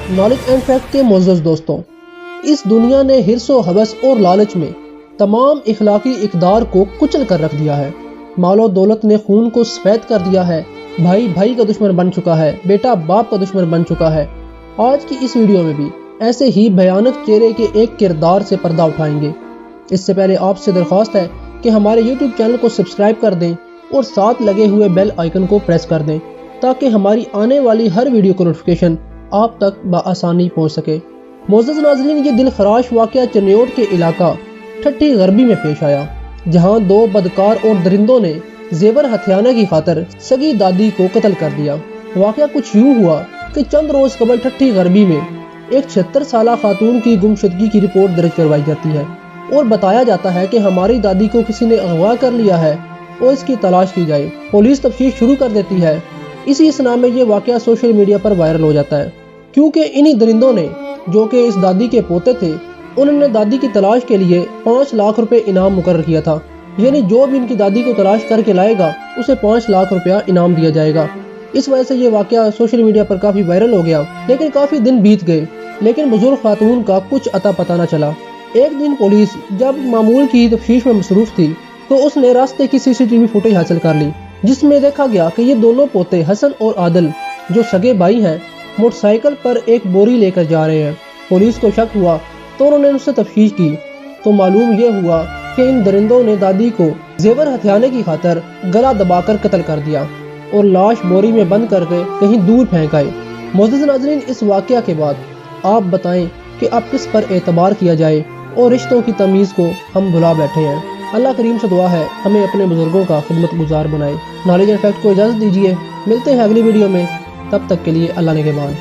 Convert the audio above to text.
Knowledge and fact کے معزز دوستوں، اس دنیا نے حرص و حوث اور لالچ میں تمام اخلاقی اقدار کو کچل کر رکھ دیا ہے۔ مال و دولت نے خون کو سفید کر دیا ہے، بھائی بھائی کا دشمن بن چکا ہے، بیٹا باپ کا دشمن بن چکا ہے۔ آج کی اس ویڈیو میں بھی ایسے ہی بھیانک چہرے کے ایک کردار سے پردہ اٹھائیں گے۔ اس سے پہلے آپ سے درخواست ہے کہ ہمارے YouTube چینل کو سبسکرائب کر دیں اور ساتھ لگے ہوئے بیل آئیکن کو پریس کر دیں تاکہ ہماری آنے والی ہر ویڈیو کو نوٹیفیکیشن آپ تک بآسانی پہنچ سکے۔ معزز ناظرین، یہ دل خراش واقعہ چنیوٹ کے علاقہ ٹھٹھی غربی میں پیش آیا، جہاں دو بدکار اور درندوں نے زیور ہتھیانے کی خاطر سگی دادی کو قتل کر دیا۔ واقعہ کچھ یوں ہوا کہ چند روز قبل ٹھٹھی غربی میں ایک 76 سالہ خاتون کی گمشدگی کی رپورٹ درج کروائی جاتی ہے اور بتایا جاتا ہے کہ ہماری دادی کو کسی نے اغوا کر لیا ہے اور اس کی تلاش کی جائے۔ پولیس تفتیش شروع کر دیتی ہے۔ اسی اسنا میں یہ واقعہ سوشل میڈیا پر وائرل ہو جاتا ہے، کیونکہ انہی درندوں نے، جو کہ اس دادی کے پوتے تھے، انہوں نے دادی کی تلاش کے لیے 5 لاکھ روپے انعام مقرر کیا تھا، یعنی جو بھی ان کی دادی کو تلاش کر کے لائے گا اسے 5 لاکھ روپیہ انعام دیا جائے گا۔ اس وجہ سے یہ واقعہ سوشل میڈیا پر کافی وائرل ہو گیا، لیکن کافی دن بیت گئے لیکن بزرگ خاتون کا کچھ اتا پتہ نہ چلا۔ ایک دن پولیس جب معمول کی تفتیش میں مصروف تھی تو اس نے راستے کی CCTV فوٹیج حاصل کر لی، جس میں دیکھا گیا کہ یہ دونوں پوتے حسن اور عادل، جو سگے بھائی ہیں، موٹر سائیکل پر ایک بوری لے کر جا رہے ہیں۔ پولیس کو شک ہوا تو انہوں نے ان سے تفتیش کی تو معلوم یہ ہوا کہ ان درندوں نے دادی کو زیور ہتھیانے کی خاطر گلا دبا کر قتل کر دیا اور لاش بوری میں بند کر کے کہیں دور پھینک آئے۔ معزز ناظرین، اس واقعہ کے بعد آپ بتائیں کہ اب کس پر اعتبار کیا جائے، اور رشتوں کی تمیز کو ہم بھلا بیٹھے ہیں۔ اللہ کریم سے دعا ہے ہمیں اپنے بزرگوں کا خدمت گزار بنائے۔ نالج اینڈ فیکٹ کو اجازت دیجیے، ملتے ہیں اگلی ویڈیو میں، تب تک کے لیے اللہ نگہبان۔